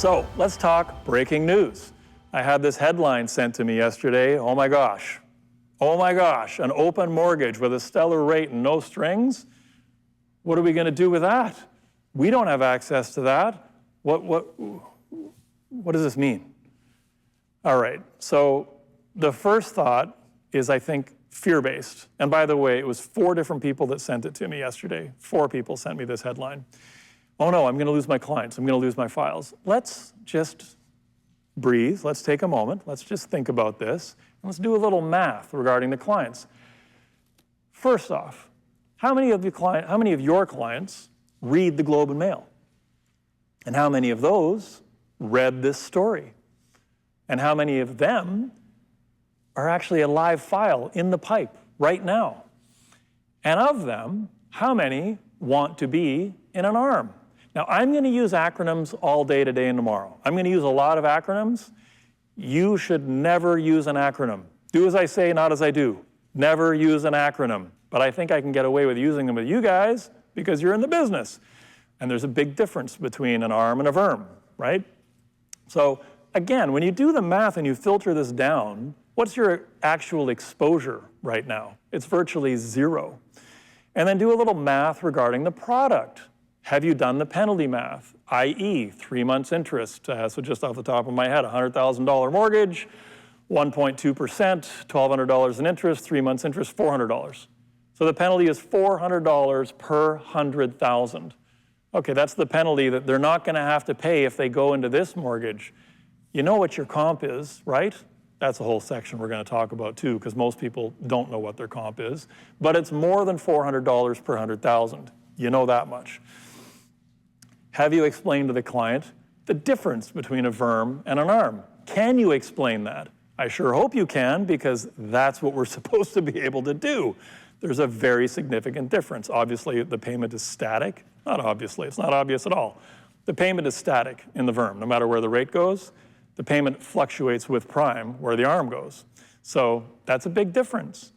So let's talk breaking news. I had this headline sent to me yesterday. Oh my gosh, an open mortgage with a stellar rate and no strings? What are we going to do with that? We don't have access to that. What does this mean? All right, so the first thought is, I think, fear-based. And by the way, it was 4 different people that sent it to me yesterday. 4 people sent me this headline. Oh no, I'm going to lose my clients. I'm going to lose my files. Let's just breathe. Let's take a moment. Let's just think about this. And let's do a little math regarding the clients. First off, how many of your clients read the Globe and Mail? And how many of those read this story? And how many of them are actually a live file in the pipe right now? And of them, how many want to be in an ARM? Now, I'm going to use acronyms all day today and tomorrow. I'm going to use a lot of acronyms. You should never use an acronym. Do as I say, not as I do. Never use an acronym. But I think I can get away with using them with you guys because you're in the business. And there's a big difference between an ARM and a VERM, right? So again, when you do the math and you filter this down, what's your actual exposure right now? It's virtually 0. And then do a little math regarding the product. Have you done the penalty math, i.e. 3 months interest? So just off the top of my head, $100,000 mortgage, 1.2%, $1,200 in interest, 3 months interest, $400. So the penalty is $400 per 100,000. Okay, that's the penalty that they're not going to have to pay if they go into this mortgage. You know what your comp is, right? That's a whole section we're going to talk about too, because most people don't know what their comp is. But it's more than $400 per 100,000. You know that much. Have you explained to the client the difference between a VERM and an ARM? Can you explain that? I sure hope you can, because that's what we're supposed to be able to do. There's a very significant difference. Obviously, the payment is static. Not obviously, it's not obvious at all. The payment is static in the VERM. No matter where the rate goes, the payment fluctuates with prime where the ARM goes. So that's a big difference.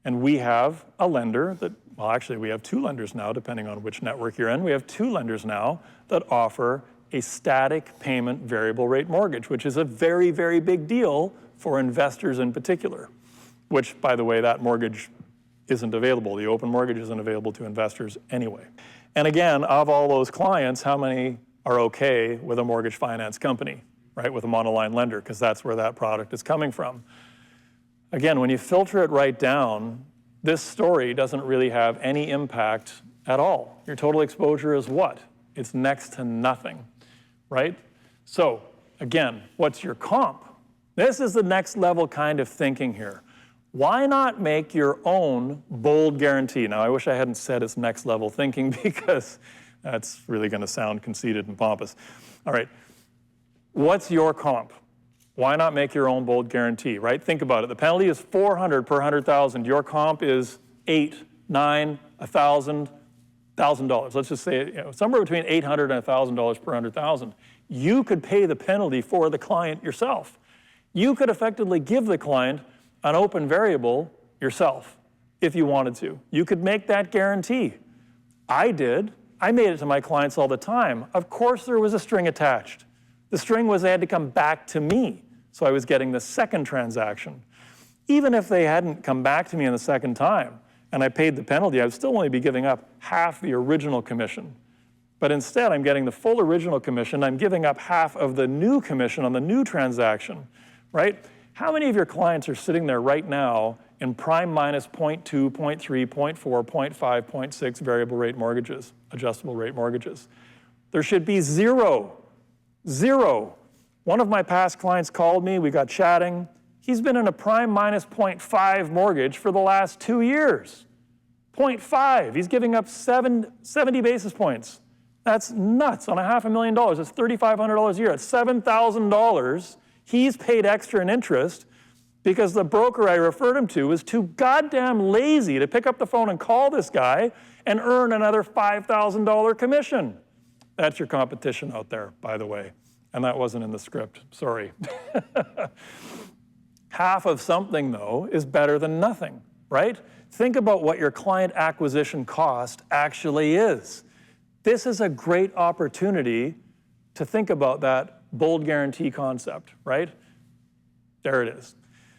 And we have a lender that, well, actually we have 2 lenders now, depending on which network you're in. We have 2 lenders now that offer a static payment variable rate mortgage, which is a very, very big deal for investors in particular, which, by the way, that mortgage isn't available. The open mortgage isn't available to investors anyway. And again, of all those clients, how many are okay with a mortgage finance company, right, with a monoline lender, because that's where that product is coming from. Again, when you filter it right down, this story doesn't really have any impact at all. Your total exposure is what? It's next to nothing, right? So again, what's your comp? This is the next level kind of thinking here. Why not make your own bold guarantee? Now, I wish I hadn't said it's next level thinking, because that's really going to sound conceited and pompous. All right, what's your comp? Why not make your own bold guarantee, right? Think about it. The penalty is $400 per 100,000. Your comp is $8, $9, $1,000, $1,000. Let's just say somewhere between $800 and $1,000 per 100,000. You could pay the penalty for the client yourself. You could effectively give the client an open variable yourself if you wanted to. You could make that guarantee. I did. I made it to my clients all the time. Of course there was a string attached. The string was they had to come back to me. So I was getting the second transaction. Even if they hadn't come back to me in the second time and I paid the penalty, I would still only be giving up half the original commission. But instead, I'm getting the full original commission. I'm giving up half of the new commission on the new transaction, right? How many of your clients are sitting there right now in prime minus 0.2, 0.3, 0.4, 0.5, 0.6 variable rate mortgages, adjustable rate mortgages? There should be 0. 0. One of my past clients called me, we got chatting. He's been in a prime minus 0.5 mortgage for the last 2 years. 0.5, he's giving up 70 basis points. That's nuts on $500,000. That's $3,500 a year. That's $7,000. He's paid extra in interest because the broker I referred him to was too goddamn lazy to pick up the phone and call this guy and earn another $5,000 commission. That's your competition out there, by the way. And that wasn't in the script, sorry. Half of something, though, is better than nothing, right? Think about what your client acquisition cost actually is. This is a great opportunity to think about that bold guarantee concept, right? There it is.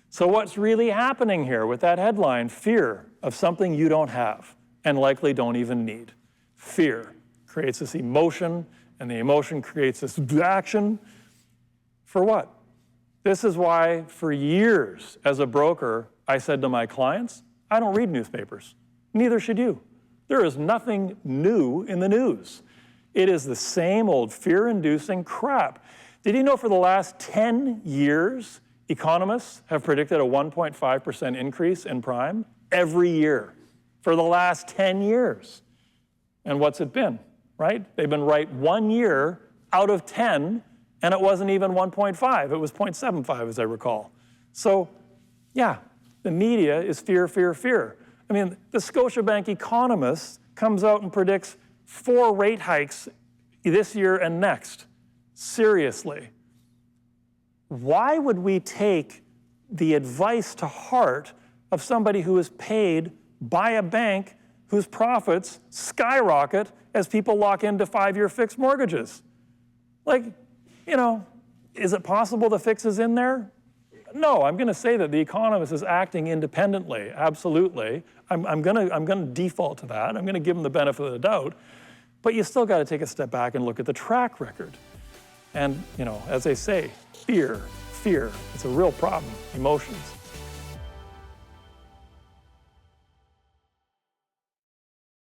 So what's really happening here with that headline? Fear of something you don't have and likely don't even need. Fear creates this emotion, and the emotion creates this action. For what? This is why for years as a broker, I said to my clients, I don't read newspapers. Neither should you. There is nothing new in the news. It is the same old fear-inducing crap. Did you know for the last 10 years, economists have predicted a 1.5% increase in prime every year for the last 10 years? And what's it been, right? They've been right 1 year out of 10, and it wasn't even 1.5. It was 0.75, as I recall. So, yeah, the media is fear, fear, fear. I mean, the Scotiabank economist comes out and predicts 4 rate hikes this year and next. Seriously. Why would we take the advice to heart of somebody who is paid by a bank whose profits skyrocket as people lock into 5-year fixed mortgages? Like, you know, is it possible the fix is in there? No, I'm going to say that the economist is acting independently, absolutely. I'm going to default to that. I'm going to give him the benefit of the doubt. But you still got to take a step back and look at the track record. And, you know, as they say, fear, it's a real problem, emotions.